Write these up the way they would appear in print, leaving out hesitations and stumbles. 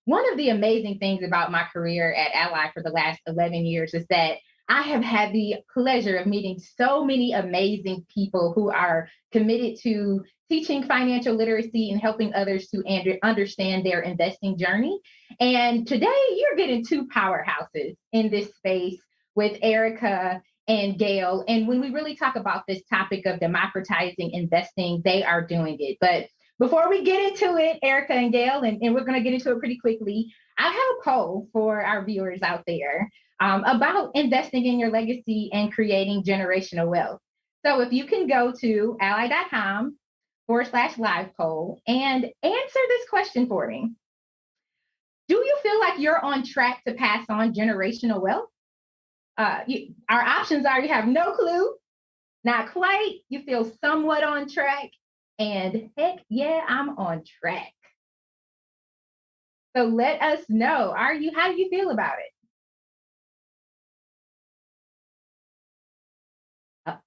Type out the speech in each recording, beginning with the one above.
one of the amazing things about my career at Ally for the last 11 years is that I have had the pleasure of meeting so many amazing people who are committed to teaching financial literacy and helping others to understand their investing journey. And today you're getting two powerhouses in this space with Erika and Gail. And when we really talk about this topic of democratizing investing, they are doing it. But before we get into it, Erika and Gail, and we're going to get into it pretty quickly, I have a poll for our viewers out there about investing in your legacy and creating generational wealth. So if you can go to ally.com/live poll and answer this question for me. Do you feel like you're on track to pass on generational wealth? Our options are: you have no clue, not quite, you feel somewhat on track, and heck yeah, I'm on track. So let us know. How do you feel about it?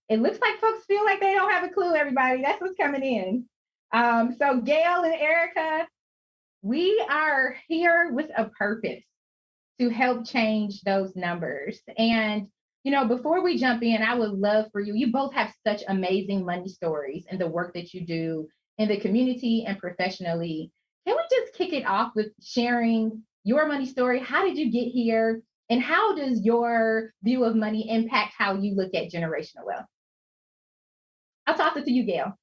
It looks like folks feel like they don't have a clue, everybody. That's what's coming in. So Gail and Erika, we are here with a purpose to help change those numbers. And, before we jump in, I would love for you both have such amazing money stories and the work that you do in the community and professionally. Can we just kick it off with sharing your money story? How did you get here? And how does your view of money impact how you look at generational wealth? I'll toss it to you, Gail.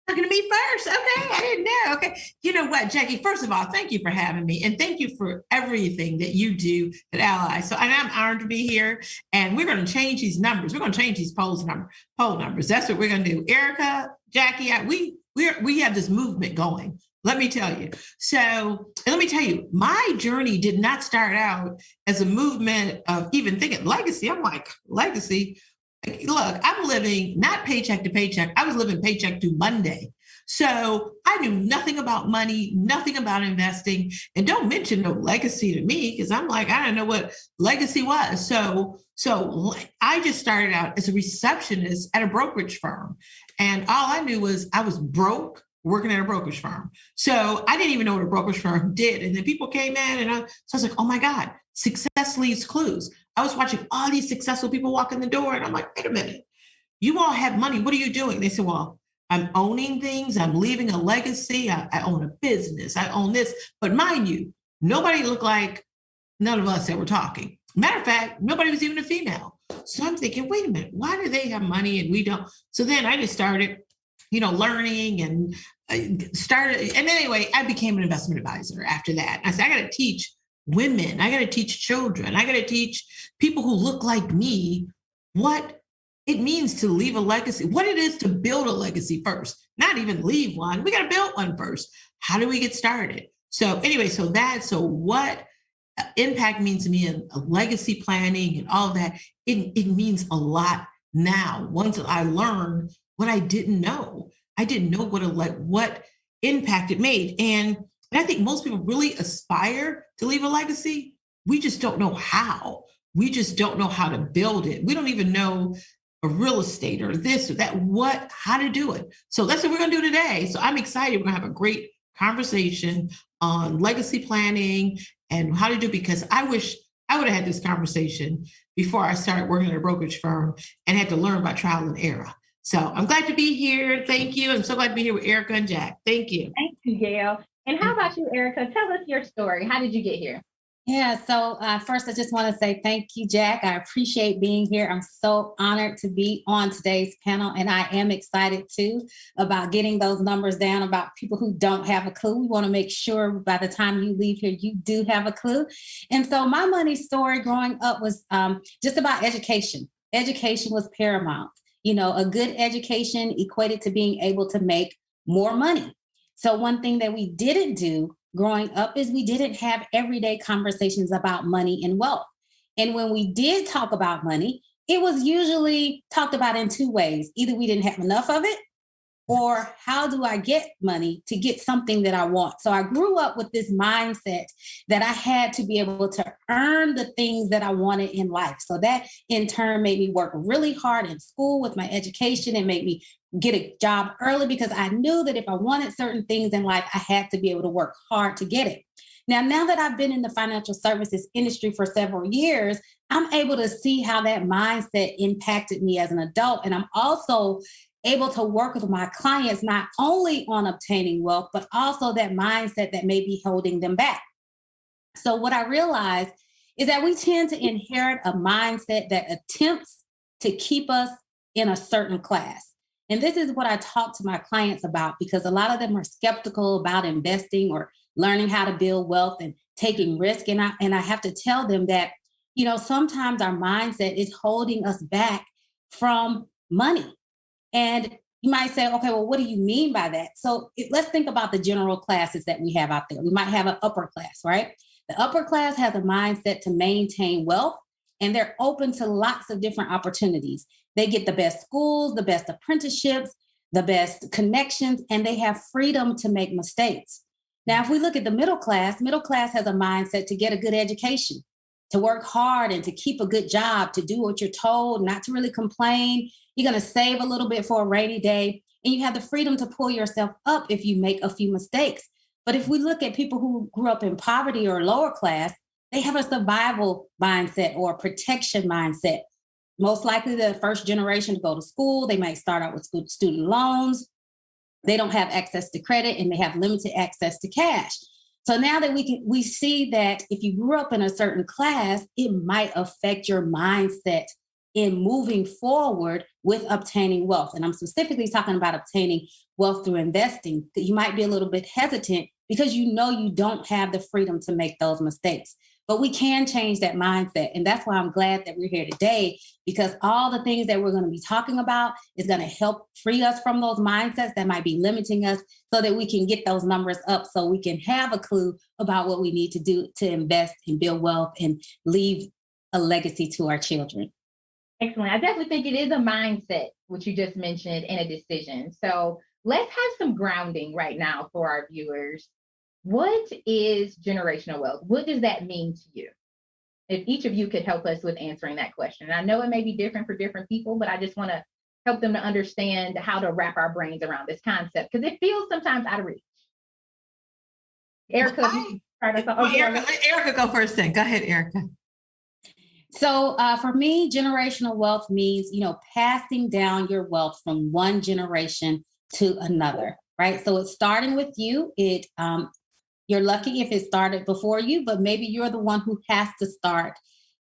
Talking to me first. Okay. I didn't know. Okay. You know what, Jackie, first of all, thank you for having me. And thank you for everything that you do at Ally. So, and I'm honored to be here. And we're going to change these numbers. We're going to change these poll numbers. That's what we're going to do. Erika, Jackie, we have this movement going. Let me tell you. So, and let me tell you, my journey did not start out as a movement of even thinking legacy. I'm like, legacy? Look, I'm living not paycheck to paycheck. I was living paycheck to Monday. So I knew nothing about money, nothing about investing, and don't mention no legacy to me because I'm like, I don't know what legacy was. So I just started out as a receptionist at a brokerage firm. And all I knew was I was broke working at a brokerage firm. So I didn't even know what a brokerage firm did. And then people came in so I was like, oh my God, success leaves clues. I was watching all these successful people walk in the door and I'm like, wait a minute, you all have money. What are you doing? They said, well, I'm owning things. I'm leaving a legacy. I own a business. I own this. But mind you, nobody looked like none of us that were talking. Matter of fact, nobody was even a female. So I'm thinking, wait a minute, why do they have money and we don't? So then I just started learning and started. And anyway, I became an investment advisor after that. I said, I got to teach women. I got to teach children. I got to teach people who look like me what it means to leave a legacy, what it is to build a legacy first, not even leave one. We got to build one first. How do we get started? So anyway, so what impact means to me in legacy planning and all of that, it means a lot now. Once I learned what I didn't know what impact it made. And I think most people really aspire to leave a legacy. We just don't know how. We just don't know how to build it. We don't even know a real estate or this or that, how to do it. So that's what we're going to do today. So I'm excited. We're going to have a great conversation on legacy planning and how to do it, because I wish I would have had this conversation before I started working at a brokerage firm and had to learn by trial and error. So I'm glad to be here. Thank you. I'm so glad to be here with Erika and Jack. Thank you. Thank you, Gail. And how about you, Erika? Tell us your story. How did you get here? Yeah, so first, I just want to say thank you, Jack. I appreciate being here. I'm so honored to be on today's panel, and I am excited too about getting those numbers down about people who don't have a clue. We want to make sure by the time you leave here, you do have a clue. And so my money story growing up was just about education. Education was paramount. A good education equated to being able to make more money. So one thing that we didn't do growing up is we didn't have everyday conversations about money and wealth. And when we did talk about money, it was usually talked about in two ways. Either we didn't have enough of it, or how do I get money to get something that I want? So I grew up with this mindset that I had to be able to earn the things that I wanted in life. So that in turn made me work really hard in school with my education and made me get a job early, because I knew that if I wanted certain things in life, I had to be able to work hard to get it. Now that I've been in the financial services industry for several years, I'm able to see how that mindset impacted me as an adult. And I'm also able to work with my clients, not only on obtaining wealth, but also that mindset that may be holding them back. So what I realized is that we tend to inherit a mindset that attempts to keep us in a certain class. And this is what I talk to my clients about, because a lot of them are skeptical about investing or learning how to build wealth and taking risk. And I have to tell them that, sometimes our mindset is holding us back from money. And you might say, okay, well, what do you mean by that? So let's think about the general classes that we have out there. We might have an upper class, right? The upper class has a mindset to maintain wealth, and they're open to lots of different opportunities. They get the best schools, the best apprenticeships, the best connections, and they have freedom to make mistakes. Now, if we look at the middle class has a mindset to get a good education, to work hard and to keep a good job, to do what you're told, not to really complain. You're going to save a little bit for a rainy day, and you have the freedom to pull yourself up if you make a few mistakes. But if we look at people who grew up in poverty or lower class, they have a survival mindset or a protection mindset. Most likely the first generation to go to school, they might start out with student loans. They don't have access to credit, and they have limited access to cash. So now that we see that if you grew up in a certain class, it might affect your mindset in moving forward with obtaining wealth. And I'm specifically talking about obtaining wealth through investing. That you might be a little bit hesitant because you don't have the freedom to make those mistakes. But we can change that mindset. And that's why I'm glad that we're here today, because all the things that we're going to be talking about is going to help free us from those mindsets that might be limiting us, so that we can get those numbers up, so we can have a clue about what we need to do to invest and build wealth and leave a legacy to our children. Excellent. I definitely think it is a mindset, which you just mentioned, and a decision. So let's have some grounding right now for our viewers. What is generational wealth? What does that mean to you? If each of you could help us with answering that question. And I know it may be different for different people, but I just want to help them to understand how to wrap our brains around this concept, because it feels sometimes out of reach. Erika, Erika, go first then. Go ahead, Erika. So for me, generational wealth means, passing down your wealth from one generation to another, right? So it's starting with you. You're lucky if it started before you, but maybe you're the one who has to start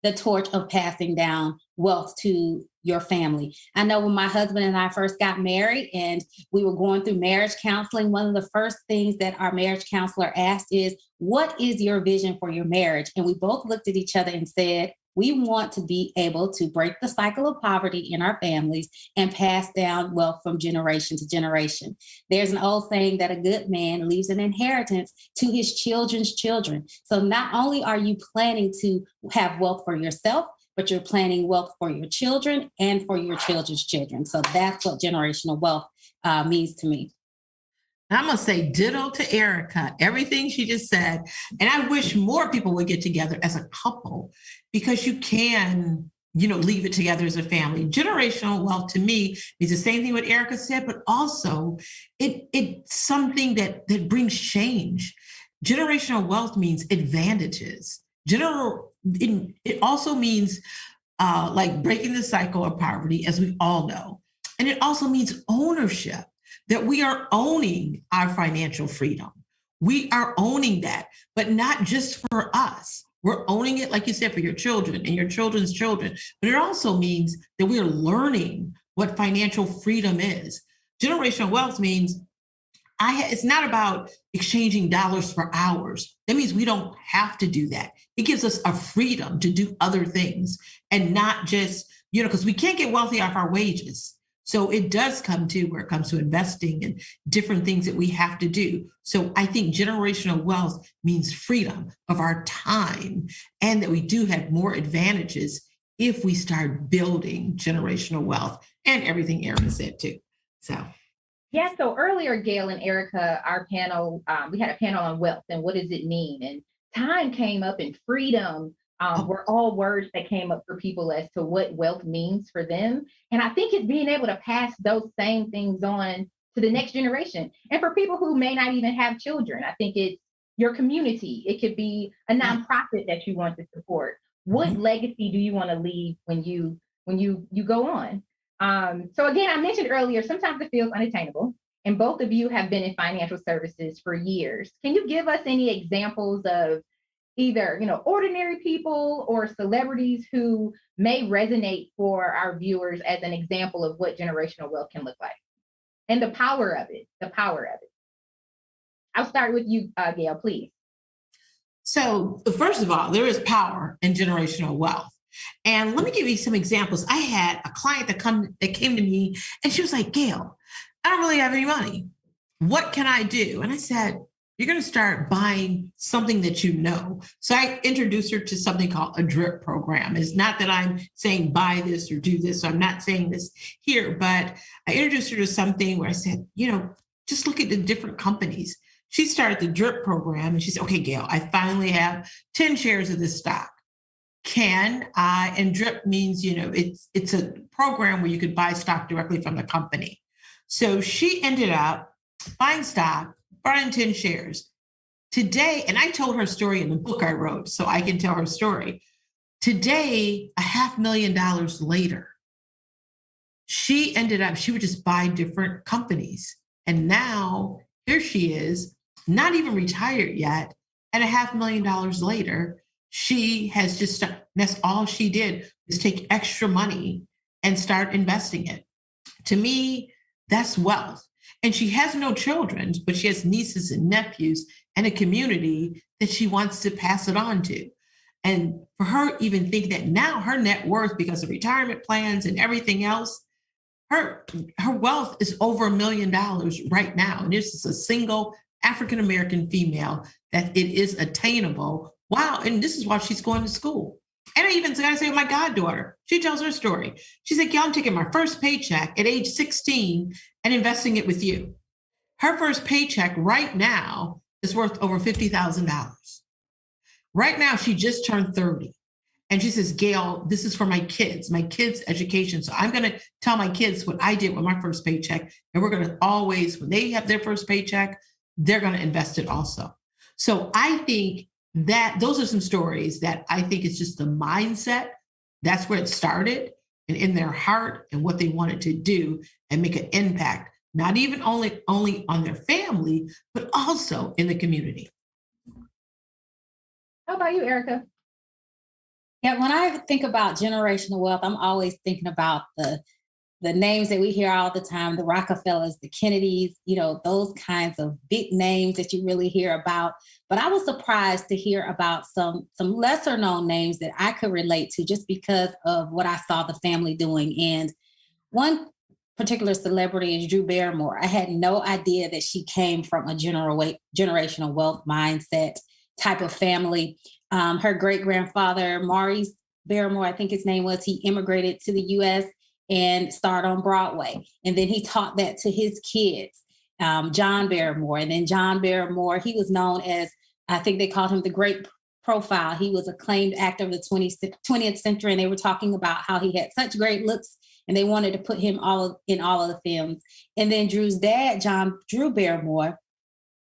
the torch of passing down wealth to your family. I know when my husband and I first got married and we were going through marriage counseling, one of the first things that our marriage counselor asked is, what is your vision for your marriage? And we both looked at each other and said, we want to be able to break the cycle of poverty in our families and pass down wealth from generation to generation. There's an old saying that a good man leaves an inheritance to his children's children. So not only are you planning to have wealth for yourself, but you're planning wealth for your children and for your children's children. So that's what generational wealth means to me. I'm going to say ditto to Erika, everything she just said. And I wish more people would get together as a couple, because you can, leave it together as a family. Generational wealth to me is the same thing what Erika said, but also it's something that brings change. Generational wealth means advantages. It also means like breaking the cycle of poverty, as we all know. And it also means ownership. That we are owning our financial freedom. We are owning that, but not just for us. We're owning it, like you said, for your children and your children's children. But it also means that we are learning what financial freedom is. Generational wealth means it's not about exchanging dollars for hours. That means we don't have to do that. It gives us a freedom to do other things and not just, because we can't get wealthy off our wages. So it does come to where it comes to investing and different things that we have to do. So I think generational wealth means freedom of our time, and that we do have more advantages if we start building generational wealth, and everything Erika said too. So earlier, Gail and Erika, our panel, we had a panel on wealth and what does it mean? And time came up, and freedom were all words that came up for people as to what wealth means for them. And I think it's being able to pass those same things on to the next generation. And for people who may not even have children, I think it's your community. It could be a nonprofit that you want to support. What legacy do you want to leave when you go on? So again, I mentioned earlier, sometimes it feels unattainable. And both of you have been in financial services for years. Can you give us any examples of either, ordinary people or celebrities who may resonate for our viewers as an example of what generational wealth can look like and the power of it, I'll start with you, Gail, please. So first of all, there is power in generational wealth. And let me give you some examples. I had a client that came to me and she was like, Gail, I don't really have any money. What can I do? And I said, you're going to start buying something that you know. So I introduced her to something called a drip program. It's not that I'm saying buy this or do this. So I'm not saying this here, but I introduced her to something where I said, just look at the different companies. She started the drip program and she said, okay, Gail, I finally have 10 shares of this stock. And drip means, it's a program where you could buy stock directly from the company. So she ended up buying stock, brought in 10 shares. Today, and I told her story in the book I wrote, so I can tell her story. Today, $500,000 later, she would just buy different companies. And now here she is, not even retired yet. And $500,000 later, she has that's all she did was take extra money and start investing it. To me, that's wealth. And she has no children, but she has nieces and nephews and a community that she wants to pass it on to. And for her, even think that now her net worth, because of retirement plans and everything else, her wealth is over $1 million right now. And this is a single African-American female that it is attainable. Wow. And this is while she's going to school. And I even got to say, my goddaughter, she tells her story. She said, Gail, I'm taking my first paycheck at age 16 and investing it with you. Her first paycheck right now is worth over $50,000. Right now, she just turned 30. And she says, Gail, this is for my kids' education. So I'm going to tell my kids what I did with my first paycheck. And we're going to always, when they have their first paycheck, they're going to invest it also. So I think that those are some stories that I think it's just the mindset. That's where it started, and in their heart and what they wanted to do and make an impact, not even only on their family, but also in the community. How about you, Erika? Yeah, when I think about generational wealth, I'm always thinking about the names that we hear all the time, the Rockefellers, the Kennedys, those kinds of big names that you really hear about. But I was surprised to hear about some lesser known names that I could relate to just because of what I saw the family doing. And one particular celebrity is Drew Barrymore. I had no idea that she came from a generational wealth mindset type of family. Her great-grandfather, Maurice Barrymore, I think his name was, he immigrated to the U.S. and started on Broadway. And then he taught that to his kids, John Barrymore. And then John Barrymore, he was known as, I think they called him the Great Profile. He was acclaimed actor of the 20th century. And they were talking about how he had such great looks and they wanted to put him in all of the films. And then Drew's dad, Drew Barrymore,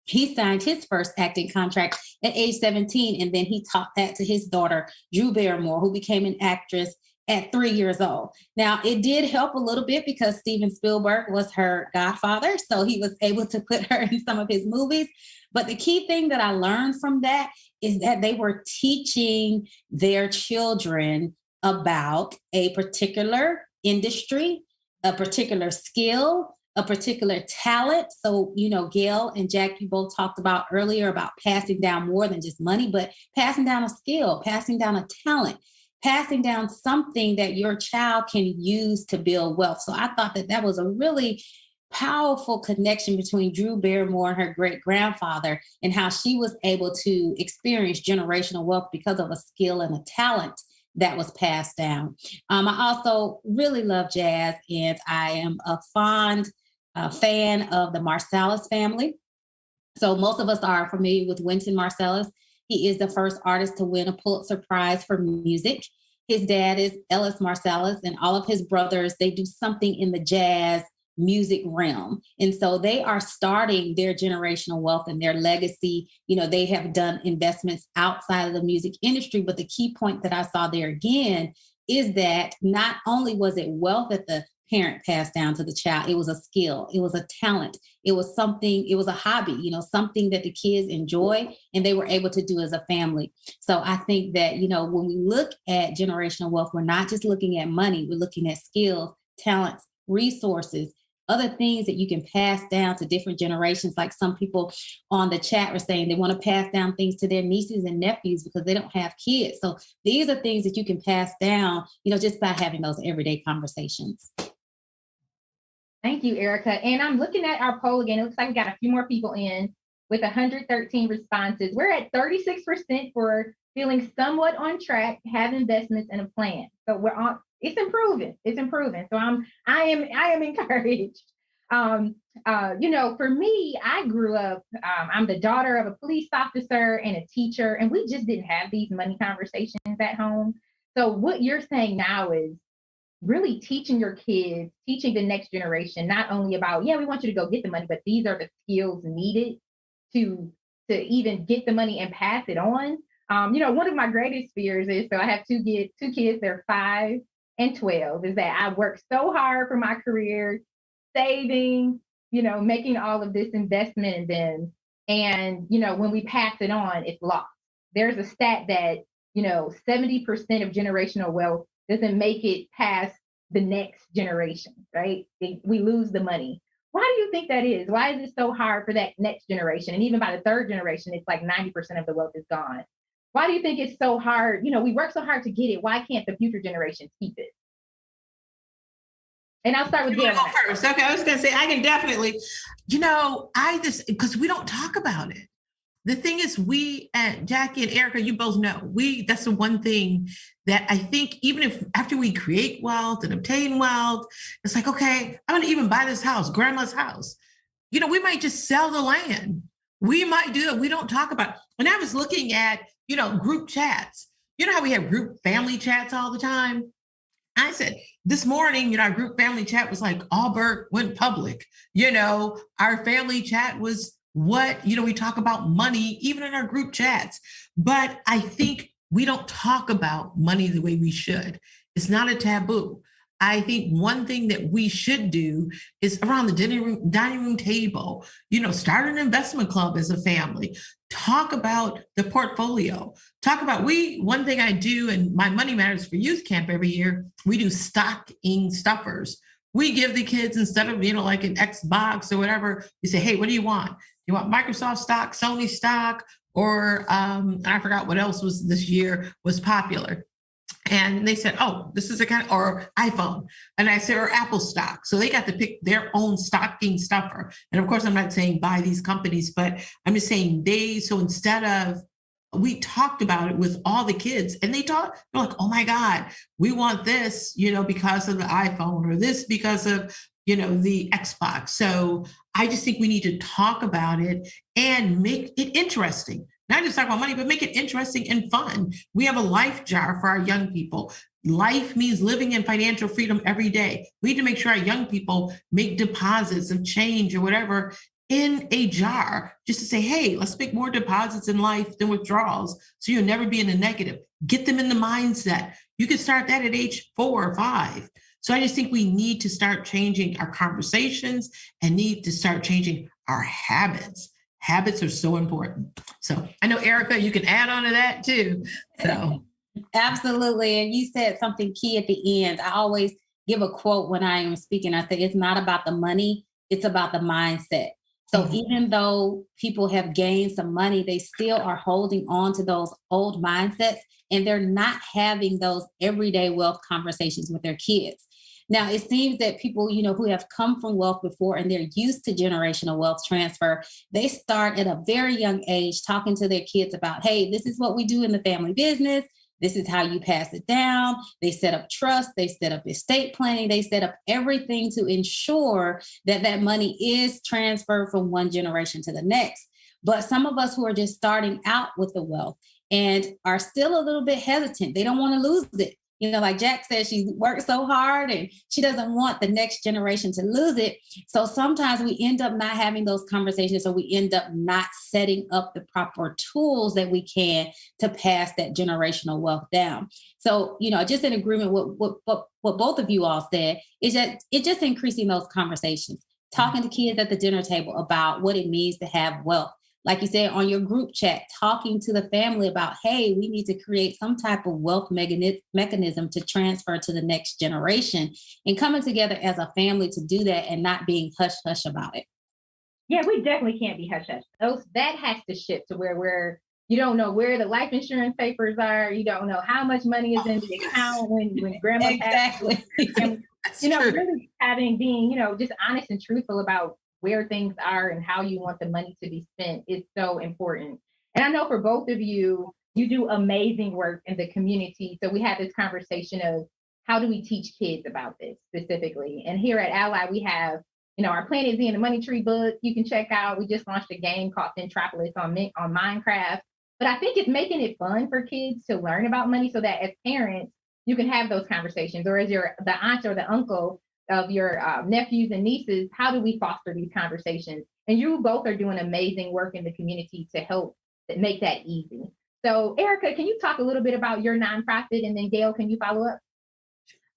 he signed his first acting contract at age 17. And then he taught that to his daughter, Drew Barrymore, who became an actress at 3 years old. Now, it did help a little bit because Steven Spielberg was her godfather, so he was able to put her in some of his movies. But the key thing that I learned from that is that they were teaching their children about a particular industry, a particular skill, a particular talent. So, Gail and Jack, you both talked about earlier about passing down more than just money, but passing down a skill, passing down a talent, passing down something that your child can use to build wealth. So I thought that was a really powerful connection between Drew Barrymore and her great-grandfather and how she was able to experience generational wealth because of a skill and a talent that was passed down. I also really love jazz, and I am a fond fan of the Marsalis family. So most of us are familiar with Wynton Marsalis. He is the first artist to win a Pulitzer Prize for music. His dad is Ellis Marsalis, and all of his brothers, they do something in the jazz music realm. And so they are starting their generational wealth and their legacy. They have done investments outside of the music industry. But the key point that I saw there again is that not only was it wealth that the parent passed down to the child, it was a skill, it was a talent, it was something, it was a hobby, something that the kids enjoy and they were able to do as a family. So I think that, when we look at generational wealth, we're not just looking at money, we're looking at skills, talents, resources, other things that you can pass down to different generations. Like some people on the chat were saying they want to pass down things to their nieces and nephews because they don't have kids. So these are things that you can pass down, just by having those everyday conversations. Thank you, Erika. And I'm looking at our poll again. It looks like we got a few more people in with 113 responses. We're at 36% for feeling somewhat on track, have investments and a plan. So we're on. It's improving. It's improving. So I am encouraged. For me, I grew up. I'm the daughter of a police officer and a teacher, and we just didn't have these money conversations at home. So what you're saying now is really teaching your kids, teaching the next generation, not only about, we want you to go get the money, but these are the skills needed to even get the money and pass it on. One of my greatest fears is, so I have two kids, they're 5 and 12, is that I worked so hard for my career, saving, making all of this investment in them. And, when we pass it on, it's lost. There's a stat that, 70% of generational wealth doesn't make it past the next generation, right? We lose the money. Why do you think that is? Why is it so hard for that next generation? And even by the third generation, it's like 90% of the wealth is gone. Why do you think it's so hard? We work so hard to get it. Why can't the future generations keep it? And I'll start with Gail first. Okay, I was going to say, I can definitely, because we don't talk about it. The thing is, we, Jackie and Erika, you both know, that's the one thing that I think, even if after we create wealth and obtain wealth, it's like, okay, I'm going to even buy this house, grandma's house. We might just sell the land. We might do it. We don't talk about it. When I was looking at, group chats, how we have group family chats all the time? I said, this morning, our group family chat was like, Albert went public. Our family chat was we talk about money, even in our group chats. But I think we don't talk about money the way we should. It's not a taboo. I think one thing that we should do is around the dining room table, start an investment club as a family. Talk about the portfolio. Talk about one thing I do in my Money Matters for Youth camp every year, we do stocking stuffers. We give the kids, instead of, like an Xbox or whatever, we say, hey, what do you want? You want Microsoft stock, Sony stock, or I forgot what else was this year was popular. And they said, oh, this is a kind of, or iPhone. And I said, or Apple stock. So they got to pick their own stocking stuffer. And of course, I'm not saying buy these companies, but I'm just saying so instead of, we talked about it with all the kids and they're like, oh my God, we want this, because of the iPhone, or this because of, the Xbox. So I just think we need to talk about it and make it interesting. Not just talk about money, but make it interesting and fun. We have a life jar for our young people. Life means living in financial freedom every day. We need to make sure our young people make deposits of change or whatever in a jar, just to say, hey, let's make more deposits in life than withdrawals, so you'll never be in a negative. Get them in the mindset. You can start that at age 4 or 5. So I just think we need to start changing our conversations and need to start changing our habits. Habits are so important. So I know, Erika, you can add on to that too. So absolutely. And you said something key at the end. I always give a quote when I am speaking. I say, it's not about the money, it's about the mindset. So even though people have gained some money, they still are holding on to those old mindsets, and they're not having those everyday wealth conversations with their kids. Now, it seems that people, who have come from wealth before and they're used to generational wealth transfer, they start at a very young age talking to their kids about, hey, this is what we do in the family business. This is how you pass it down. They set up trust. They set up estate planning. They set up everything to ensure that that money is transferred from one generation to the next. But some of us who are just starting out with the wealth and are still a little bit hesitant, they don't want to lose it. like Jack said, she worked so hard and she doesn't want the next generation to lose it. So sometimes we end up not having those conversations, or we end up not setting up the proper tools that we can to pass that generational wealth down. So, just in agreement with what both of you all said, is that it's just increasing those conversations, talking to kids at the dinner table about what it means to have wealth. Like you said, on your group chat, talking to the family about, hey, we need to create some type of wealth mechanism to transfer to the next generation, and coming together as a family to do that and not being hush-hush about it. Yeah, we definitely can't be hush-hush. That has to shift to where you don't know where the life insurance papers are. You don't know how much money is in the account when grandma exactly. And, really being, just honest and truthful about where things are and how you want the money to be spent is so important. And I know for both of you, you do amazing work in the community. So we had this conversation of how do we teach kids about this specifically? And here at Ally, we have, our Planet Z and the Money Tree book you can check out. We just launched a game called Centropolis on Minecraft. But I think it's making it fun for kids to learn about money so that as parents, you can have those conversations, or as the aunt or the uncle of your nephews and nieces, how do we foster these conversations? And you both are doing amazing work in the community to help make that easy. So Erika, can you talk a little bit about your nonprofit? And then Gail, can you follow up?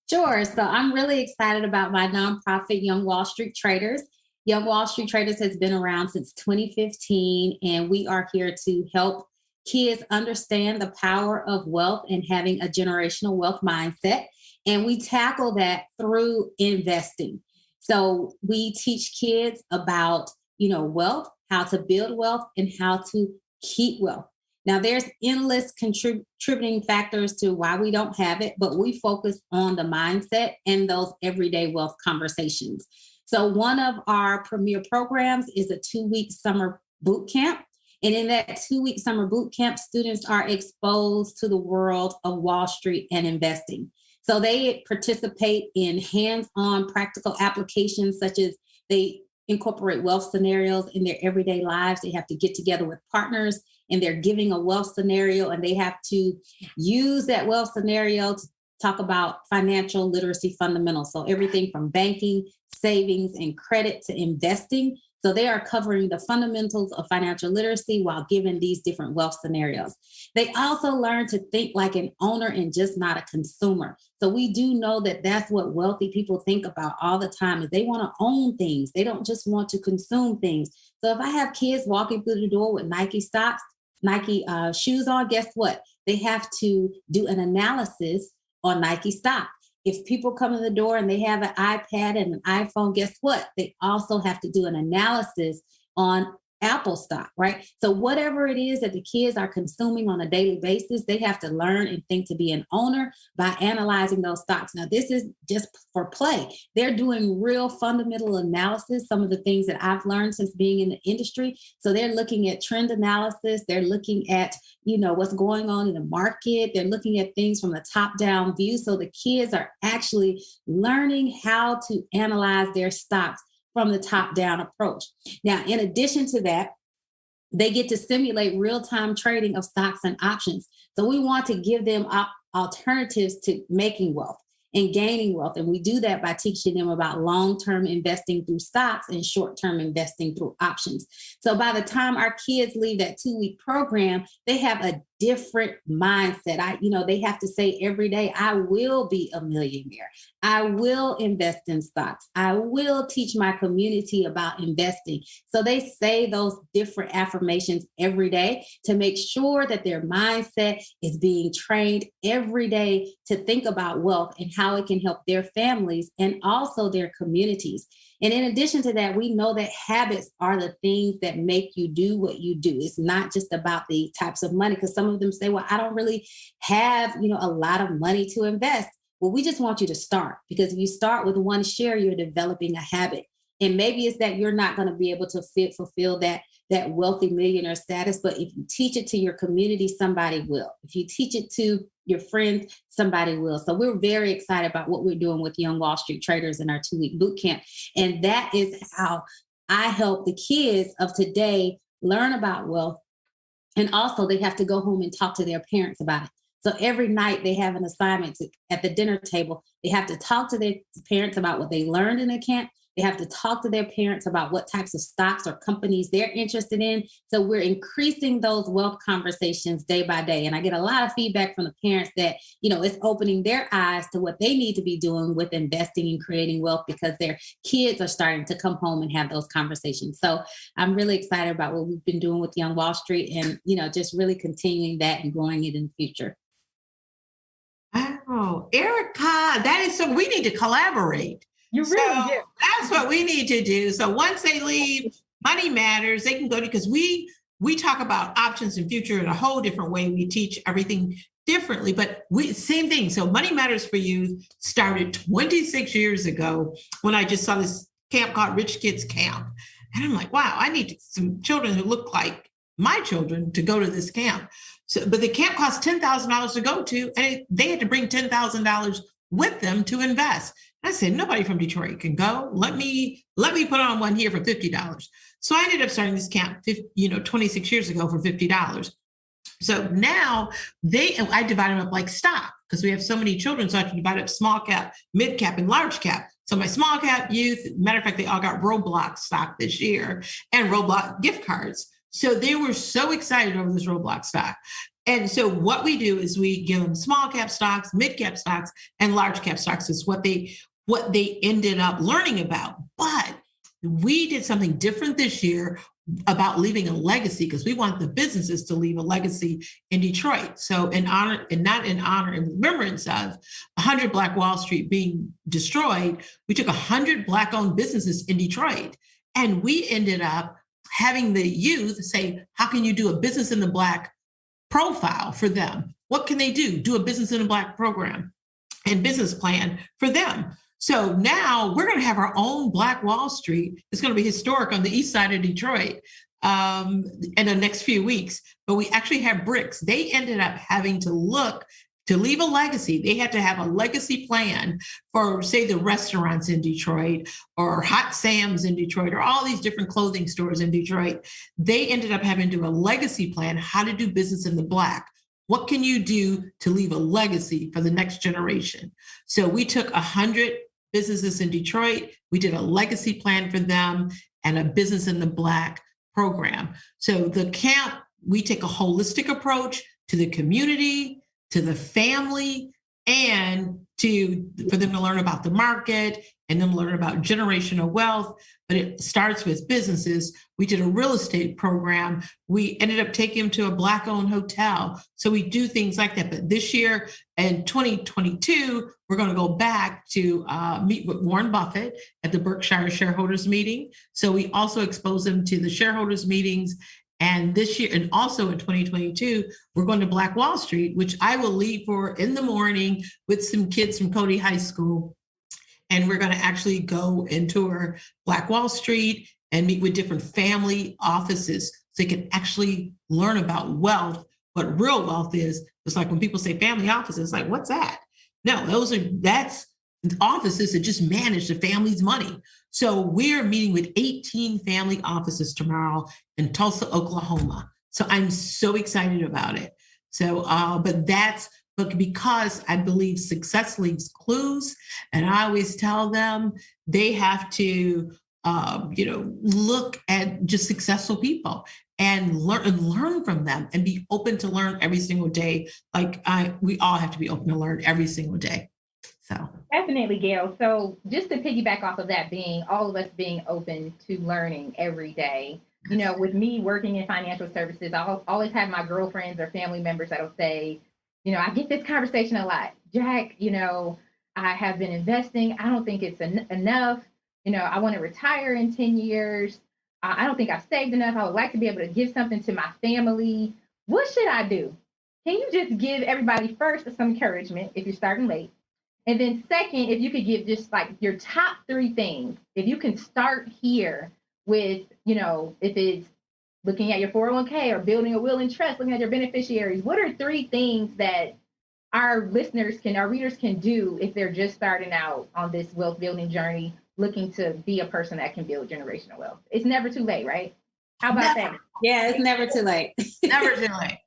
Sure. So I'm really excited about my nonprofit, Young Wall Street Traders. Young Wall Street Traders has been around since 2015, and we are here to help kids understand the power of wealth and having a generational wealth mindset. And we tackle that through investing. So we teach kids about, wealth, how to build wealth, and how to keep wealth. Now, there's endless contributing factors to why we don't have it, but we focus on the mindset and those everyday wealth conversations. So one of our premier programs is a 2-week summer boot camp. And in that 2-week summer boot camp, students are exposed to the world of Wall Street and investing. So they participate in hands-on practical applications, such as they incorporate wealth scenarios in their everyday lives. They have to get together with partners and they're giving a wealth scenario, and they have to use that wealth scenario to talk about financial literacy fundamentals. So everything from banking, savings, and credit to investing. So they are covering the fundamentals of financial literacy while given these different wealth scenarios. They also learn to think like an owner and just not a consumer. So we do know that that's what wealthy people think about all the time, is they want to own things. They don't just want to consume things. So if I have kids walking through the door with Nike socks, Nike shoes on, guess what? They have to do an analysis on Nike stock. If people come in the door and they have an iPad and an iPhone, guess what? They also have to do an analysis on Apple stock, right? So whatever it is that the kids are consuming on a daily basis, they have to learn and think to be an owner by analyzing those stocks. Now, this is just for play. They're doing real fundamental analysis, some of the things that I've learned since being in the industry. So they're looking at trend analysis. They're looking at, what's going on in the market. They're looking at things from a top-down view. So the kids are actually learning how to analyze their stocks from the top-down approach. Now, in addition to that, they get to simulate real-time trading of stocks and options. So we want to give them alternatives to making wealth and gaining wealth. And we do that by teaching them about long-term investing through stocks and short-term investing through options. So by the time our kids leave that 2-week program, they have a different mindset. They have to say every day, I will be a millionaire. I will invest in stocks. I will teach my community about investing. So they say those different affirmations every day to make sure that their mindset is being trained every day to think about wealth and how it can help their families and also their communities. And in addition to that, we know that habits are the things that make you do what you do. It's not just about the types of money, because some of them say, well, I don't really have, a lot of money to invest. Well, we just want you to start, because if you start with one share, you're developing a habit. And maybe it's that you're not going to be able to fulfill that wealthy millionaire status. But if you teach it to your community, somebody will. If you teach it to your friends, somebody will. So we're very excited about what we're doing with Young Wall Street Traders in our 2-week boot camp. And that is how I help the kids of today learn about wealth. And also they have to go home and talk to their parents about it. So every night they have an assignment at the dinner table. They have to talk to their parents about what they learned in the camp. They have to talk to their parents about what types of stocks or companies they're interested in. So we're increasing those wealth conversations day by day. And I get a lot of feedback from the parents that, it's opening their eyes to what they need to be doing with investing and creating wealth because their kids are starting to come home and have those conversations. So I'm really excited about what we've been doing with Young Wall Street and, just really continuing that and growing it in the future. Oh, Erika, that is so, we need to collaborate. You really do. That's what we need to do. So once they leave, money matters. They can go to, because we talk about options and future in a whole different way. We teach everything differently, but same thing. So Money Matters for Youth started 26 years ago when I just saw this camp called Rich Kids Camp. And I'm like, wow, I need some children who look like my children to go to this camp. So, but the camp cost $10,000 to go to, and they had to bring $10,000 with them to invest. I said, nobody from Detroit can go. Let me put on one here for $50. So I ended up starting this camp, 26 years ago for $50. So now I divide them up like stock because we have so many children. So I can divide up small cap, mid cap, and large cap. So my small cap youth, matter of fact, they all got Roblox stock this year and Roblox gift cards. So they were so excited over this Roblox stock. And so what we do is we give them small cap stocks, mid cap stocks, and large cap stocks is what they ended up learning about. But we did something different this year about leaving a legacy because we want the businesses to leave a legacy in Detroit. So in honor, and not in honor and remembrance of 100 Black Wall Street being destroyed, we took 100 Black owned businesses in Detroit. And we ended up having the youth say, how can you do a business in the Black profile for them? What can they do? Do a business in a Black program and business plan for them. So now we're going to have our own Black Wall Street. It's going to be historic on the east side of Detroit in the next few weeks. But we actually have bricks. They ended up having to leave a legacy. They had to have a legacy plan for, say, the restaurants in Detroit or Hot Sam's in Detroit or all these different clothing stores in Detroit. They ended up having to do a legacy plan, how to do business in the Black. What can you do to leave a legacy for the next generation? So we took 100 businesses in Detroit. We did a legacy plan for them and a business in the Black program. So the camp, we take a holistic approach to the community, to the family, and for them to learn about the market and then learn about generational wealth. But it starts with businesses. We did a real estate program. We ended up taking them to a Black-owned hotel. So we do things like that. But this year in 2022, we're going to go back to meet with Warren Buffett at the Berkshire shareholders meeting. So we also expose them to the shareholders meetings. And this year, and also in 2022, we're going to Black Wall Street, which I will leave for in the morning with some kids from Cody High School. And we're going to actually go and tour Black Wall Street and meet with different family offices so they can actually learn about wealth, what real wealth is. It's like when people say family offices, it's like, what's that? No, that's offices that just manage the family's money. So we're meeting with 18 family offices tomorrow in Tulsa, Oklahoma. So I'm so excited about it. So, but because I believe success leaves clues, and I always tell them they have to, look at just successful people and learn from them and be open to learn every single day. We all have to be open to learn every single day. So definitely, Gail. So just to piggyback off of that, all of us being open to learning every day. With me working in financial services, I'll always have my girlfriends or family members that'll say, I get this conversation a lot. Jack, I have been investing. I don't think it's enough. I want to retire in 10 years. I don't think I've saved enough. I would like to be able to give something to my family. What should I do? Can you just give everybody first some encouragement if you're starting late? And then second, if you could give just like your top 3 things, if you can start here with, if it's looking at your 401k or building a will and trust, looking at your beneficiaries, what are 3 things that our readers can do if they're just starting out on this wealth building journey, looking to be a person that can build generational wealth? It's never too late, right? How about that? Yeah, it's never too late. Never too late.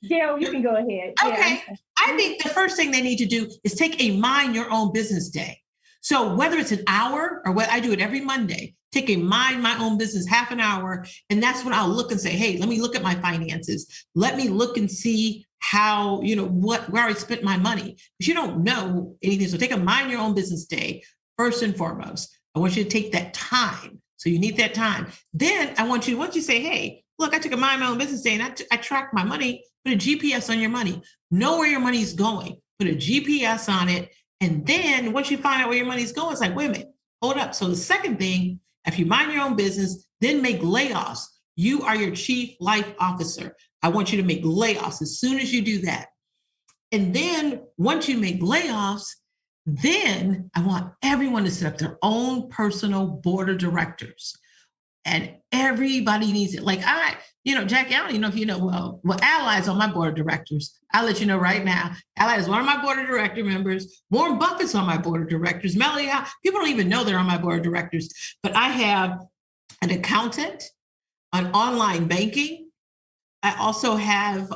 Gail, you can go ahead. Okay. Yeah. I think the first thing they need to do is take a mind your own business day. So whether it's an hour or what, I do it every Monday, take a mind my own business, half an hour. And that's when I'll look and say, hey, let me look at my finances. Let me look and see how, where I spent my money. Because you don't know anything. So take a mind your own business day, first and foremost. I want you to take that time. So you need that time. Then I want you, once you say, hey, look, I took a mind my own business day and I tracked my money, put a GPS on your money. Know where your money is going. Put a GPS on it. And then once you find out where your money is going, it's like, wait a minute, hold up. So the second thing, if you mind your own business, then make layoffs. You are your chief life officer. I want you to make layoffs as soon as you do that. And then once you make layoffs, then I want everyone to set up their own personal board of directors. And everybody needs it. Like Jackie, I don't even know if you know, well, Ally's on my board of directors. I'll let you know right now. Ally is one of my board of director members. Warren Buffett's on my board of directors. Melody, people don't even know they're on my board of directors. But I have an accountant, an online banking. I also have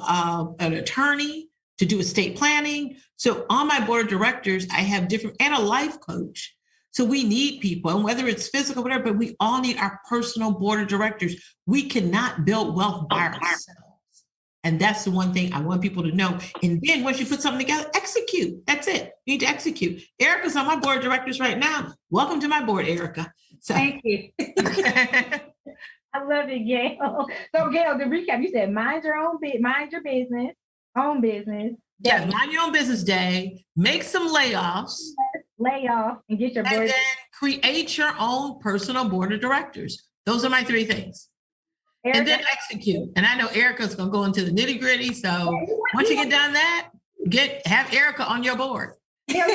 an attorney to do estate planning. So on my board of directors, I have different, and a life coach. So we need people, and whether it's physical, whatever, but we all need our personal board of directors. We cannot build wealth by ourselves. And that's the one thing I want people to know. And then once you put something together, execute. That's it. You need to execute. Erika's on my board of directors right now. Welcome to my board, Erika. So. Thank you. I love it, Gail. So Gail, to recap, you said mind your business, own business. Yes, mind your own business day. Make some layoffs. Lay off and get your board. And then create your own personal board of directors. Those are my three things. Erika? And then execute. And I know Erika's going to go into the nitty gritty. So once you get done that, have Erika on your board. Gail,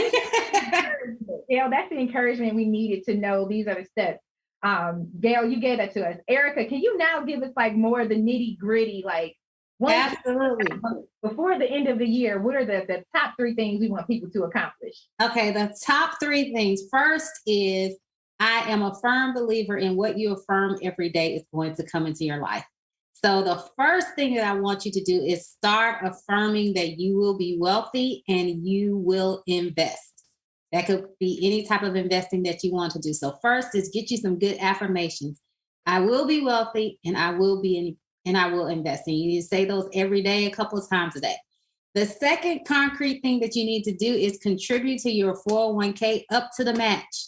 that's the encouragement we needed to know. These are the steps. Gail, you gave that to us. Erika, can you now give us like more of the nitty gritty, like absolutely. Before the end of the year, what are the top three things we want people to accomplish? Okay, the top three things. First is I am a firm believer in what you affirm every day is going to come into your life. So the first thing that I want you to do is start affirming that you will be wealthy and you will invest. That could be any type of investing that you want to do. So first is get you some good affirmations. I will be wealthy and I will invest. And you need to say those every day, a couple of times a day. The second concrete thing that you need to do is contribute to your 401k up to the match.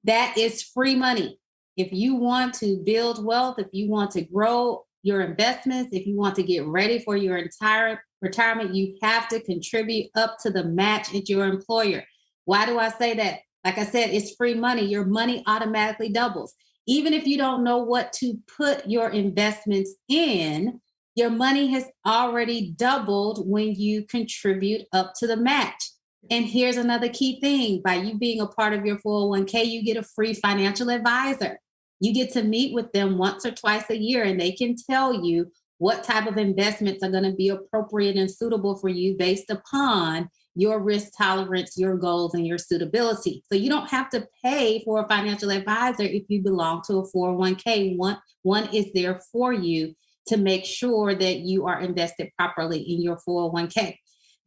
That is free money. If you want to build wealth, if you want to grow your investments, if you want to get ready for your entire retirement, you have to contribute up to the match at your employer. Why do I say that? Like I said, it's free money. Your money automatically doubles. Even if you don't know what to put your investments in, your money has already doubled when you contribute up to the match. And here's another key thing. By you being a part of your 401k, you get a free financial advisor. You get to meet with them once or twice a year, and they can tell you what type of investments are going to be appropriate and suitable for you based upon your risk tolerance, your goals, and your suitability. So you don't have to pay for a financial advisor if you belong to a 401k. One is there for you to make sure that you are invested properly in your 401k.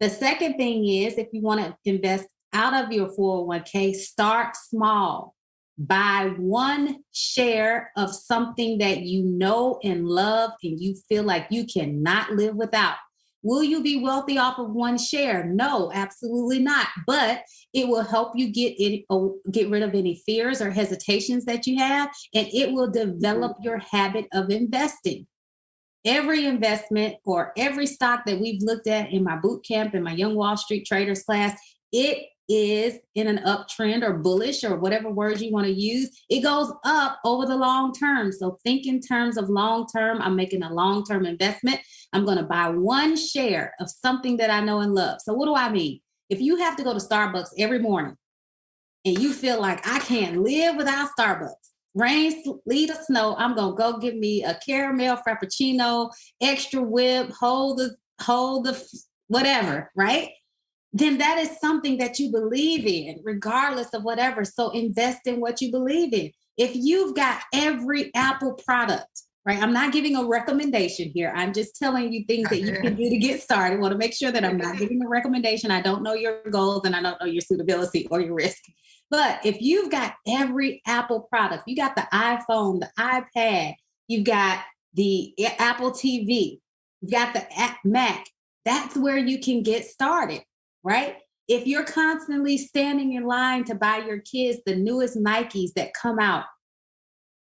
The second thing is, if you want to invest out of your 401k, start small. Buy one share of something that you know and love and you feel like you cannot live without. Will you be wealthy off of one share? No, absolutely not. But it will help you get rid of any fears or hesitations that you have, and it will develop your habit of investing. Every investment or every stock that we've looked at in my boot camp, in my Young Wall Street Traders class, it is in an uptrend or bullish or whatever words you want to use. It goes up over the long term. So think in terms of long term. I'm making a long-term investment. I'm going to buy one share of something that I know and love. So what do I mean? If you have to go to Starbucks every morning and you feel like I can't live without Starbucks, rain, sleet, or snow, I'm going to go get me a caramel frappuccino, extra whip, hold the whatever, right? Then that is something that you believe in, regardless of whatever. So invest in what you believe in. If you've got every Apple product right? I'm not giving a recommendation here. I'm just telling you things that you can do to get started. I want to make sure that I'm not giving a recommendation. I don't know your goals and I don't know your suitability or your risk. But if you've got every Apple product, you got the iPhone, the iPad, you've got the Apple TV, you've got the Mac, that's where you can get started, right? If you're constantly standing in line to buy your kids the newest Nikes that come out,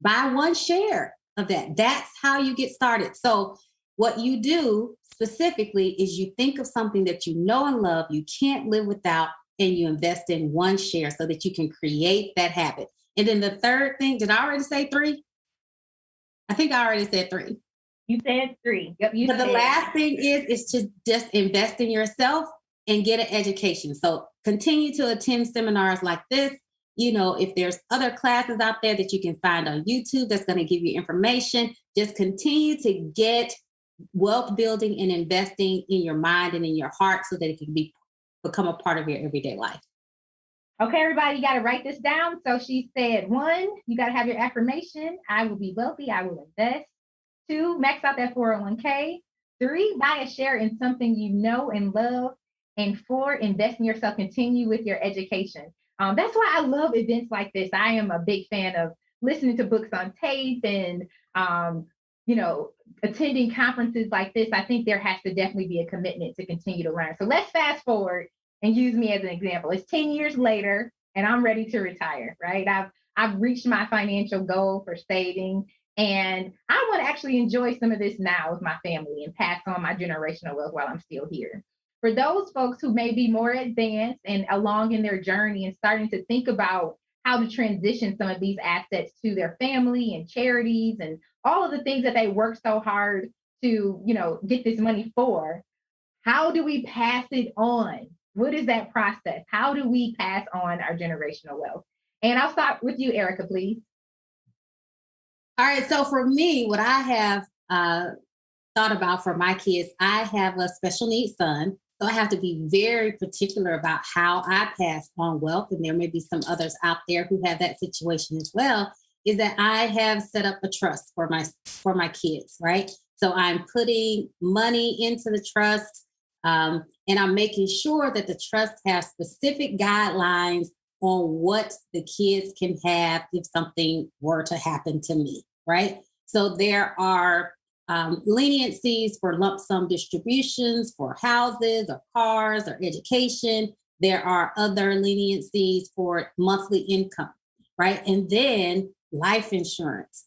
buy one share of that. That's how you get started. So what you do specifically is you think of something that you know and love, you can't live without, and you invest in one share so that you can create that habit. And then the third thing, did I already say 3? I think I already said 3. You said 3. Yep. But the last thing is to just invest in yourself and get an education. So continue to attend seminars like this. You know, if there's other classes out there that you can find on YouTube that's going to give you information, just continue to get wealth building and investing in your mind and in your heart so that it can become a part of your everyday life. Okay, everybody, you got to write this down. So she said, 1, you got to have your affirmation. I will be wealthy. I will invest. 2, max out that 401k. 3, buy a share in something you know and love. And 4, invest in yourself. Continue with your education. That's why I love events like this. I am a big fan of listening to books on tape and, attending conferences like this. I think there has to definitely be a commitment to continue to learn. So let's fast forward and use me as an example. It's 10 years later and I'm ready to retire, right? I've reached my financial goal for saving and I want to actually enjoy some of this now with my family and pass on my generational wealth while I'm still here. For those folks who may be more advanced and along in their journey and starting to think about how to transition some of these assets to their family and charities and all of the things that they work so hard to, get this money for, how do we pass it on? What is that process? How do we pass on our generational wealth? And I'll start with you, Erika, please. All right. So for me, what I have thought about for my kids, I have a special needs son. So I have to be very particular about how I pass on wealth. And there may be some others out there who have that situation as well, is that I have set up a trust for my kids, right? So I'm putting money into the trust and I'm making sure that the trust has specific guidelines on what the kids can have if something were to happen to me, right? So there are leniencies for lump sum distributions for houses or cars or education. There are other leniencies for monthly income, right? And then life insurance.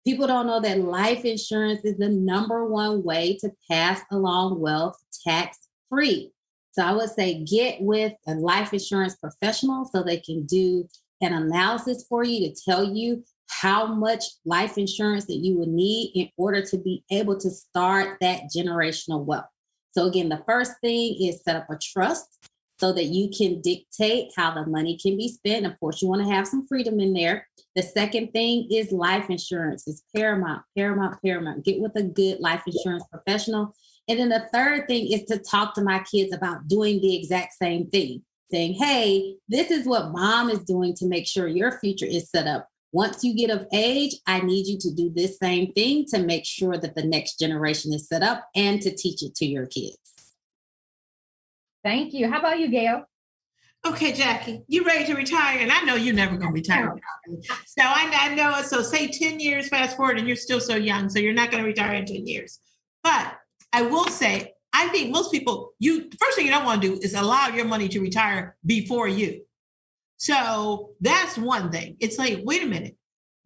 People don't know that life insurance is the number one way to pass along wealth tax-free. So I would say get with a life insurance professional so they can do an analysis for you to tell you how much life insurance that you would need in order to be able to start that generational wealth. So again, the first thing is set up a trust so that you can dictate how the money can be spent. Of course, you want to have some freedom in there. The second thing is life insurance. It's paramount. Get with a good life insurance professional. And then the third thing is to talk to my kids about doing the exact same thing, saying, hey, this is what mom is doing to make sure your future is set up. Once you get of age, I need you to do this same thing to make sure that the next generation is set up and to teach it to your kids. Thank you. How about you, Gail? Okay, Jackie, you ready to retire? And I know you're never going to retire. So I know it. So say 10 years fast forward and you're still so young. So you're not going to retire in 10 years. But I will say, I think most people, the first thing you don't want to do is allow your money to retire before you. So that's one thing. It's like, wait a minute.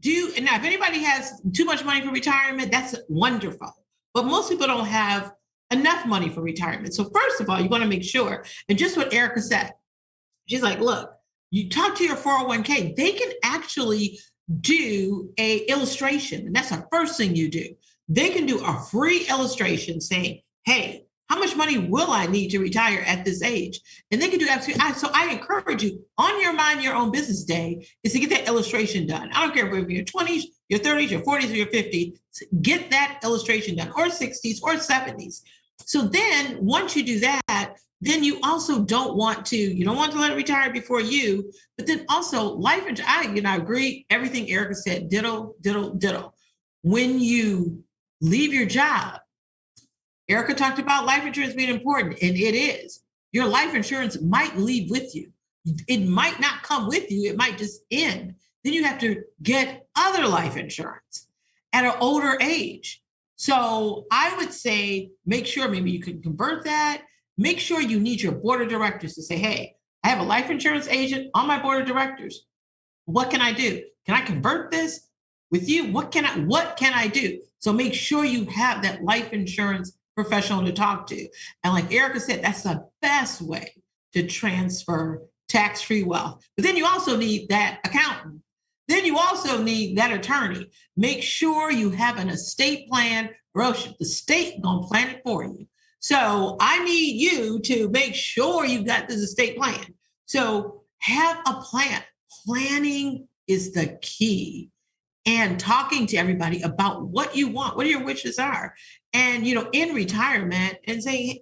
Now, if anybody has too much money for retirement, that's wonderful. But most people don't have enough money for retirement. So first of all, you want to make sure, and just what Erika said, she's like, look, you talk to your 401k, they can actually do a illustration. And that's the first thing you do. They can do a free illustration saying, hey, how much money will I need to retire at this age? And they can do absolutely. So I encourage you on your Mind Your Own Business Day is to get that illustration done. I don't care if you're 20s, your 30s, your 40s, or your 50s, get that illustration done, or 60s or 70s. So then once you do that, then you also don't want to let it retire before you, but then also life insurance. I agree. Everything Erika said, ditto. when you leave your job, Erika talked about life insurance being important, and it is. Your life insurance might leave with you. It might not come with you. It might just end. Then you have to get other life insurance at an older age. So I would say, make sure maybe you can convert that. Make sure you need your board of directors to say, hey, I have a life insurance agent on my board of directors. What can I do? Can I convert this with you? What can I do? So make sure you have that life insurance professional to talk to. And like Erika said, that's the best way to transfer tax-free wealth. But then you also need that accountant. Then you also need that attorney. Make sure you have an estate plan, or else the state gonna plan it for you. So I need you to make sure you've got this estate plan. So have a plan. Planning is the key. And talking to everybody about what you want, what your wishes are. And, in retirement, and say,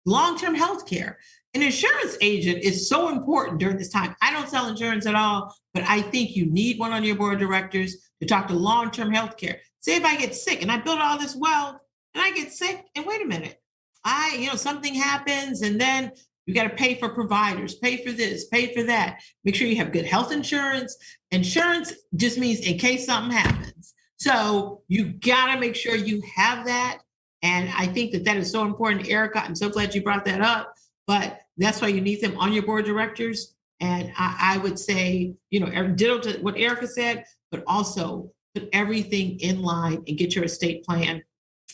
long-term health care. An insurance agent is so important during this time. I don't sell insurance at all, but I think you need one on your board of directors to talk to long-term health care. Say if I get sick and I build all this wealth and I get sick, and wait a minute, something happens, and then you got to pay for providers, pay for this, pay for that. Make sure you have good health insurance. Insurance just means in case something happens. So you got to make sure you have that. And I think that is so important. Erika, I'm so glad you brought that up. But that's why you need them on your board of directors. And I would say, ditto to what Erika said, but also put everything in line and get your estate plan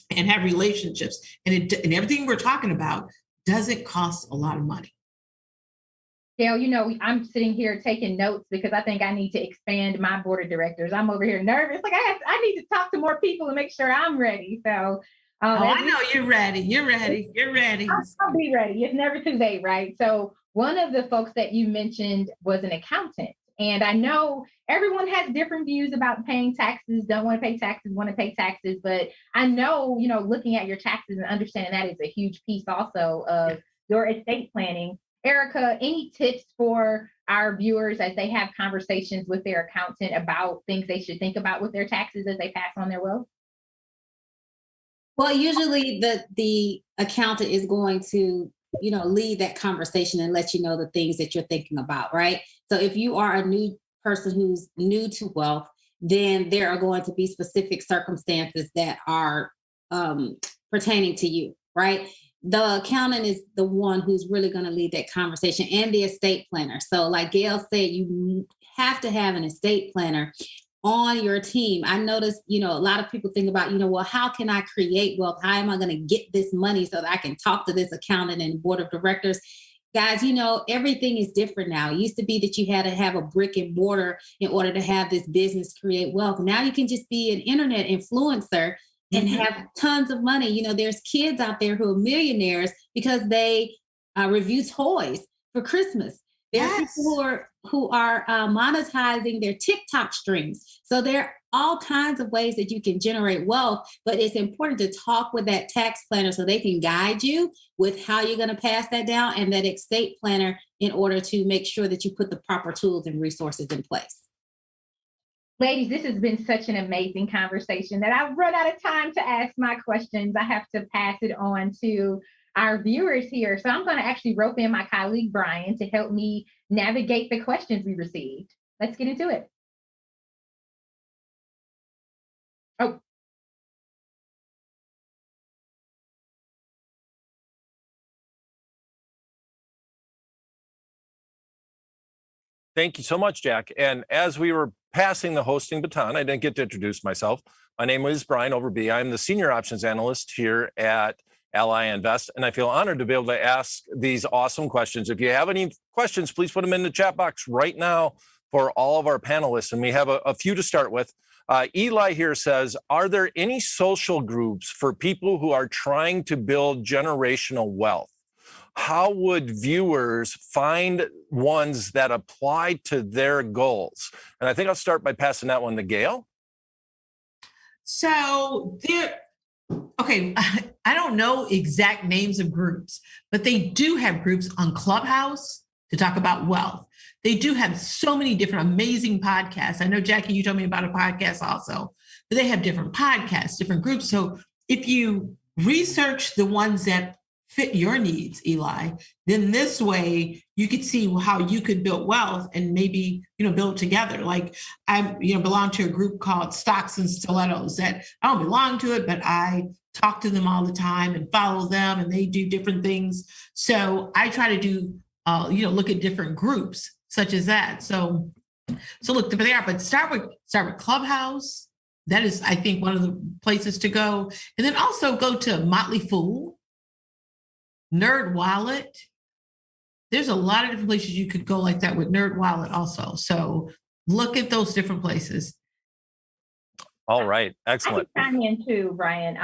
and have relationships. And everything we're talking about doesn't cost a lot of money. Gail, I'm sitting here taking notes because I think I need to expand my board of directors. I'm over here nervous. Like I need to talk to more people and make sure I'm ready. So I know you're ready. You're ready. I'll be ready. It's never too late, right? So one of the folks that you mentioned was an accountant. And I know everyone has different views about paying taxes, don't want to pay taxes, want to pay taxes. But I know, looking at your taxes and understanding that is a huge piece also of your estate planning. Erika, any tips for our viewers as they have conversations with their accountant about things they should think about with their taxes as they pass on their wealth? Well, usually the accountant is going to, lead that conversation and let you know the things that you're thinking about, right? So if you are a new person who's new to wealth, then there are going to be specific circumstances that are pertaining to you, right? The accountant is the one who's really going to lead that conversation, and the estate planner. So like Gail said, you have to have an estate planner on your team. I noticed, a lot of people think about, well, how can I create wealth? How am I going to get this money so that I can talk to this accountant and board of directors? Guys, everything is different now. It used to be that you had to have a brick and mortar in order to have this business create wealth. Now you can just be an internet influencer and have tons of money. There's kids out there who are millionaires because they review toys for Christmas. There are people who are monetizing their TikTok streams. So there are all kinds of ways that you can generate wealth, but it's important to talk with that tax planner so they can guide you with how you're going to pass that down, and that estate planner in order to make sure that you put the proper tools and resources in place. Ladies, this has been such an amazing conversation that I've run out of time to ask my questions. I have to pass it on to our viewers here. So I'm going to actually rope in my colleague, Brian, to help me navigate the questions we received. Let's get into it. Oh. Thank you so much, Jack. And as we were passing the hosting baton, I didn't get to introduce myself. My name is Brian Overby. I'm the Senior Options Analyst here at Ally Invest, and I feel honored to be able to ask these awesome questions. If you have any questions, please put them in the chat box right now for all of our panelists, and we have a few to start with. Eli here says, are there any social groups for people who are trying to build generational wealth? How would viewers find ones that apply to their goals? And I think I'll start by passing that one to Gail. So I don't know exact names of groups, but they do have groups on Clubhouse to talk about wealth. They do have so many different amazing podcasts. I know, Jackie, you told me about a podcast also but they have different podcasts, different groups. So if you research the ones that fit your needs, Eli, then this way you could see how you could build wealth and maybe, build together. Like I, belong to a group called Stocks and Stilettos that I don't belong to it, but I talk to them all the time and follow them, and they do different things. So I try to do, look at different groups such as that. So look there, but start with Clubhouse. That is, I think, one of the places to go. And then also go to Motley Fool, Nerd Wallet. There's a lot of different places you could go like that with Nerd Wallet also. So look at those different places. All right. Excellent. I can chime in too, Brian.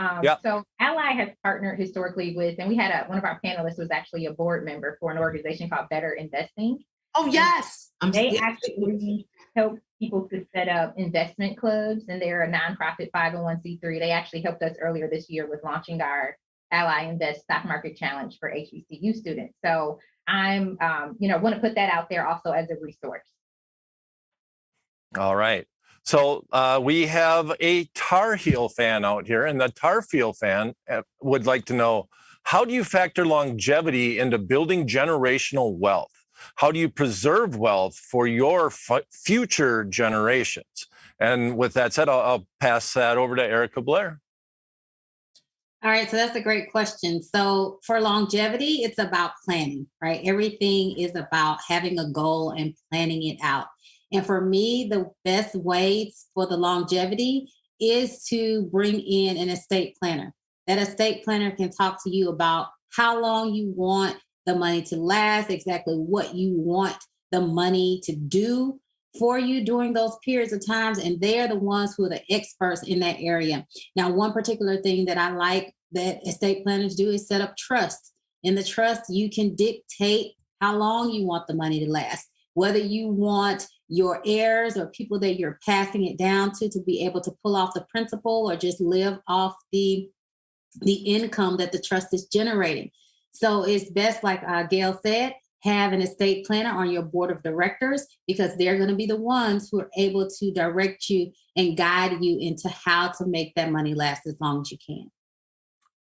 So Ally has partnered historically with, and we had one of our panelists was actually a board member for an organization called Better Investing. Oh, yes. They actually help people to set up investment clubs, and they're a nonprofit 501c3. They actually helped us earlier this year with launching our Ally Invest Stock Market Challenge for HBCU students. So I'm, want to put that out there also as a resource. All right. So we have a Tar Heel fan out here, and the Tar Heel fan would like to know, how do you factor longevity into building generational wealth? How do you preserve wealth for your future generations? And with that said, I'll pass that over to Erika Blair. All right, so that's a great question. So for longevity, it's about planning, right? Everything is about having a goal and planning it out. And for me, the best way for the longevity is to bring in an estate planner. That estate planner can talk to you about how long you want the money to last, exactly what you want the money to do for you during those periods of times. And they're the ones who are the experts in that area. Now, one particular thing that I like that estate planners do is set up trusts. In the trust, you can dictate how long you want the money to last, whether you want your heirs or people that you're passing it down to be able to pull off the principal or just live off the income that the trust is generating. So it's best, like Gail said, have an estate planner on your board of directors, because they're going to be the ones who are able to direct you and guide you into how to make that money last as long as you can.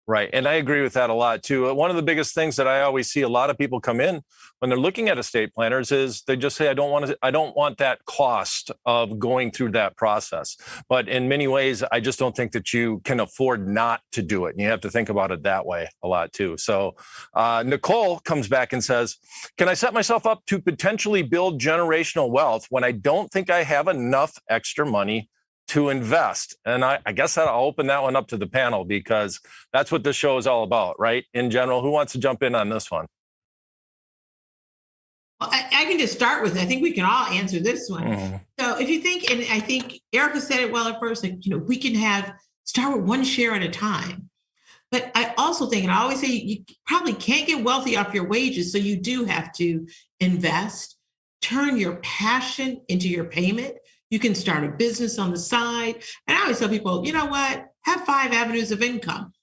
Right. And I agree with that a lot, too. One of the biggest things that I always see a lot of people come in when they're looking at estate planners is they just say, I don't want that cost of going through that process. But in many ways, I just don't think that you can afford not to do it. And you have to think about it that way a lot, too. So Nicole comes back and says, can I set myself up to potentially build generational wealth when I don't think I have enough extra money to invest? And I guess that I'll open that one up to the panel, because that's what this show is all about, right? In general, who wants to jump in on this one? Well, I can just start with it. I think we can all answer this one. So if you think, and I think Erika said it well at first, like, we can start with one share at a time. But I also think, and I always say, you probably can't get wealthy off your wages. So you do have to invest, turn your passion into your payment. You can start a business on the side. And I always tell people, you know what? Have 5 avenues of income.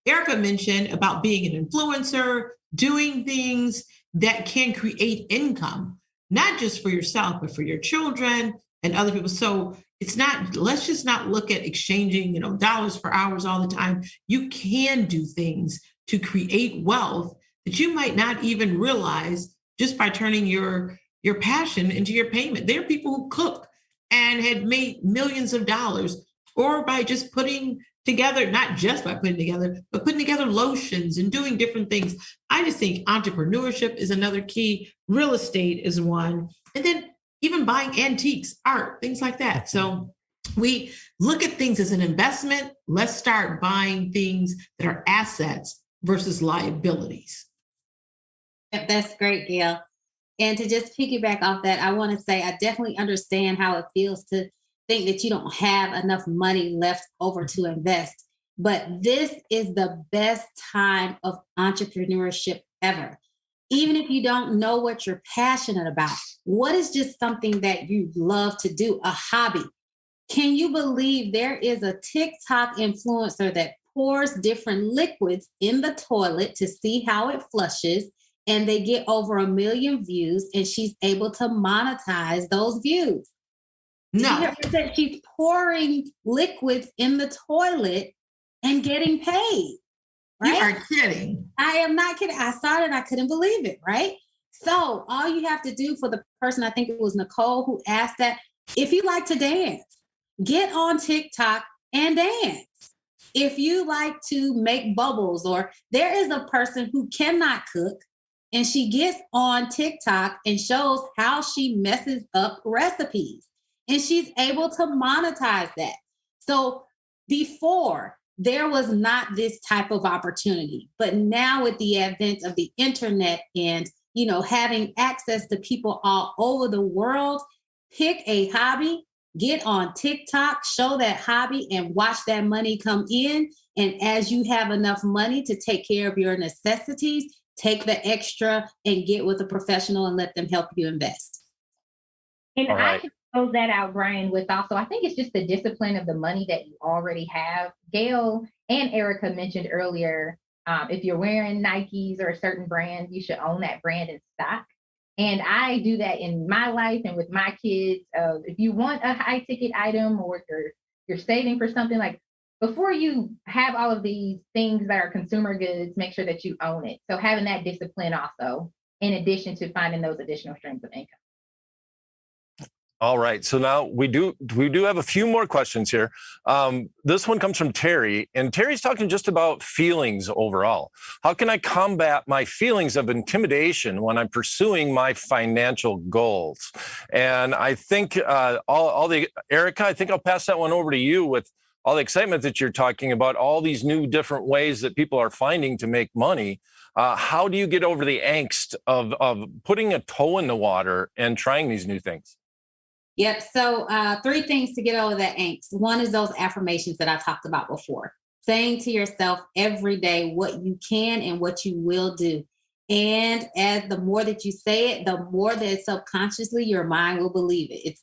Erika mentioned about being an influencer, doing things that can create income, not just for yourself, but for your children and other people. So let's just not look at exchanging, dollars for hours all the time. You can do things to create wealth that you might not even realize just by turning your passion into your payment. There are people who cook and had made millions of dollars, or by just putting together, not just by putting together, but putting together lotions and doing different things. I just think entrepreneurship is another key. Real estate is one. And then even buying antiques, art, things like that. So we look at things as an investment. Let's start buying things that are assets versus liabilities. That's great, Gail. And to just piggyback off that, I want to say I definitely understand how it feels to think that you don't have enough money left over to invest. But this is the best time of entrepreneurship ever. Even if you don't know what you're passionate about, what is just something that you love to do, a hobby? Can you believe there is a TikTok influencer that pours different liquids in the toilet to see how it flushes? And they get over 1 million views, and she's able to monetize those views. Did you No. hear her say she's pouring liquids in the toilet and getting paid? Right? You are kidding. I am not kidding. I saw it and I couldn't believe it, right? So all you have to do for the person, I think it was Nicole who asked that, if you like to dance, get on TikTok and dance. If you like to make bubbles, or there is a person who cannot cook and she gets on TikTok and shows how she messes up recipes and she's able to monetize that. So before, there was not this type of opportunity, but now with the advent of the internet and having access to people all over the world, pick a hobby, get on TikTok, show that hobby, and watch that money come in. And as you have enough money to take care of your necessities, take the extra and get with a professional and let them help you invest. And All right. I can close that out, Brian, with also, I think it's just the discipline of the money that you already have. Gail and Erika mentioned earlier, if you're wearing Nikes or a certain brand, you should own that brand in stock. And I do that in my life and with my kids. If you want a high ticket item, or you're saving for something, like, before you have all of these things that are consumer goods, make sure that you own it. So having that discipline also, in addition to finding those additional streams of income. All right. So now we do have a few more questions here. This one comes from Terry, and Terry's talking just about feelings overall. How can I combat my feelings of intimidation when I'm pursuing my financial goals? And I think Erika, I think I'll pass that one over to you with all the excitement that you're talking about, all these new different ways that people are finding to make money. How do you get over the angst of putting a toe in the water and trying these new things? Yep. So 3 things to get over that angst. One is those affirmations that I talked about before. Saying to yourself every day what you can and what you will do. And as the more that you say it, the more that subconsciously your mind will believe it.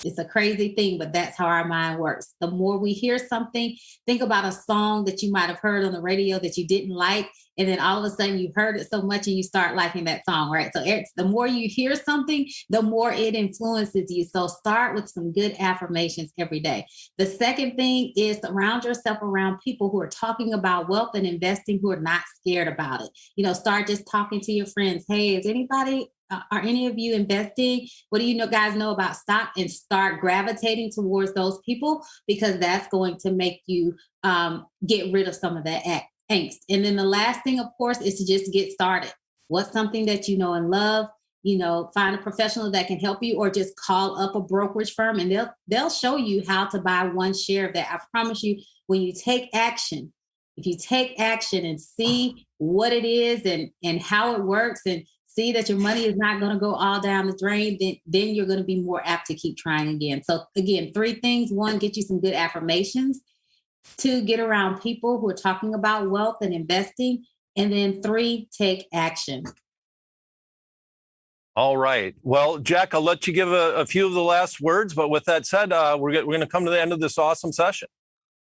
It's a crazy thing, but that's how our mind works. The more we hear something, think about a song that you might have heard on the radio that you didn't like, and then all of a sudden you've heard it so much and you start liking that song, right? So the more you hear something, the more it influences you. So start with some good affirmations every day. The second thing is surround yourself around people who are talking about wealth and investing, who are not scared about it. Start just talking to your friends. Hey, is anybody, are any of you investing? What do guys know about stock? And start gravitating towards those people, because that's going to make you get rid of some of that angst. And then the last thing, of course, is to just get started. What's something that you know and love? Find a professional that can help you, or just call up a brokerage firm and they'll show you how to buy one share of that. I promise you, when you take action, if you take action and see what it is and how it works, and see that your money is not going to go all down the drain, then you're going to be more apt to keep trying again. So again, 3 things. 1, get you some good affirmations. 2, get around people who are talking about wealth and investing. And then 3, take action. All right. Well, Jack, I'll let you give a few of the last words. But with that said, we're going to come to the end of this awesome session.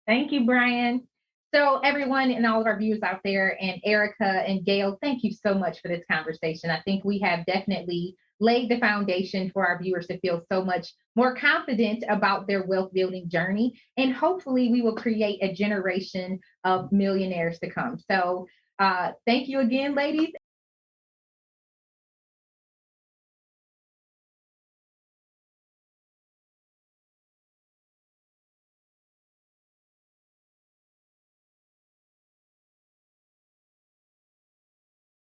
Thank you, Brian. So everyone and all of our viewers out there, and Erika and Gail, thank you so much for this conversation. I think we have definitely laid the foundation for our viewers to feel so much more confident about their wealth building journey. And hopefully we will create a generation of millionaires to come. So thank you again, ladies.